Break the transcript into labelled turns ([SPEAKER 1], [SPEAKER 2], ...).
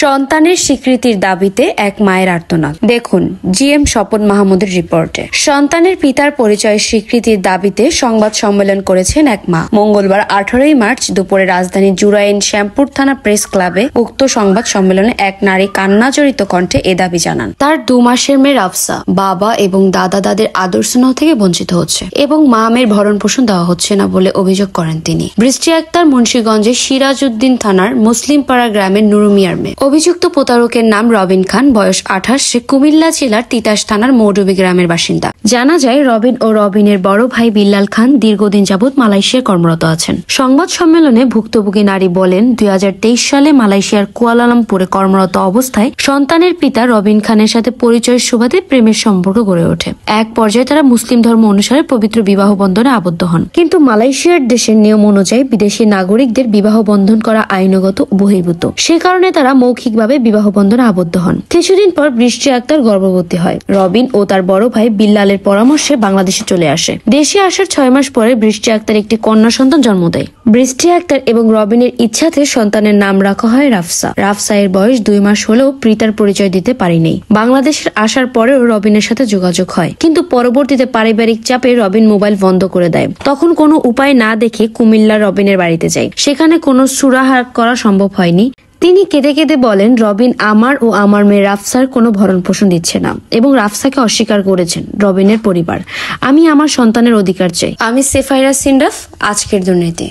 [SPEAKER 1] সন্তানের স্বীকৃতির দাবিতে এক মায়ের আর্তনাদ। দেখুন জিএম স্বপন মাহমুদের রিপোর্টে। সন্তানের পিতার পরিচয়ের স্বীকৃতির দাবিতে সংবাদ সম্মেলন করেছেন এক মা। মঙ্গলবার 18 মার্চ দুপুরে রাজধানীর জুরাইন শ্যামপুর থানা প্রেস ক্লাবে উক্ত সংবাদ সম্মেলনে এক নারী কান্নাজড়িত কণ্ঠে এ দাবি জানান। তার 2 মাসের মেয়ে রাফসা বাবা এবং দাদা দাদির আদর স্নেহ থেকে বঞ্চিত হচ্ছে এবং মা মেয়ের ভরণ পোষণ দেওয়া হচ্ছে না বলে অভিযোগ করেন তিনি। বৃষ্টি আক্তার মুন্সিগঞ্জের সিরাজউদ্দিন থানার মুসলিমপাড়া গ্রামের নুরুমিয়ার মেয়ে। অভিযুক্ত প্রতারকের নাম রবিন খান, বয়স 28, সে কুমিল্লা জেলার তিতাস থানার মৌডুবি গ্রামের বাসিন্দা। জানা যায় রবিন ও রবিনের বড় ভাই বিল্লাল খান দীর্ঘদিন যাবৎ মালয়েশিয়ায় কর্মরত আছেন। সংবাদ সম্মেলনে ভুক্তভোগী নারী বলেন, 2023 সালে মালয়েশিয়ার কুয়ালালামপুরে কর্মরত অবস্থায় সন্তানের পিতা রবিন খানের সাথে পরিচয়ের সুবাদে প্রেমের সম্পর্ক গড়ে ওঠে। এক পর্যায়ে তারা মুসলিম ধর্ম অনুসারে পবিত্র বিবাহ বন্ধনে আবদ্ধ হন। কিন্তু মালয়েশিয়ার দেশের নিয়ম অনুযায়ী বিদেশি নাগরিকদের বিবাহ বন্ধন করা আইনগত বহির্ভূত। সে কারণে তারা মৌখিকভাবে বিবাহ বন্ধনে আবদ্ধ হন। কিছুদিন পর বৃষ্টি আক্তার গর্ভবতী হয়। রবিন ও তার বড় ভাই বিল্লালের পরামর্শে বাংলাদেশে চলে আসে। দেশে আসার 6 মাস পরে বৃষ্টি আক্তার একটি কন্যা সন্তান জন্ম দেয়। বৃষ্টি আক্তার এবং রবিনের ইচ্ছাতে সন্তানের নাম রাখা হয় রাফসা। রাফসা এর বয়স 2 মাস হলেও পিতার পরিচয় দিতে পারেনি। বাংলাদেশের আসার পরেও রবিনের সাথে যোগাযোগ হয়, কিন্তু পরবর্তীতে পারিবারিক চাপে রবিন মোবাইল বন্ধ করে দেয়। তখন কোনো উপায় না দেখে কুমিল্লার রবিনের বাড়িতে যায়। সেখানে কোনো সুরাহা করা সম্ভব হয়নি। তিনি কেঁদে কেঁদে বলেন, রবিন আমার ও আমার মেয়ে রাফসার কোনো ভরণ পোষণ দিচ্ছে না এবং রাফসাকে অস্বীকার করেছেন রবিনের পরিবার। আমি আমার সন্তানের অধিকার চাই। আমি সেফাইরা সিনরাফ, আজকের দুর্নীতি।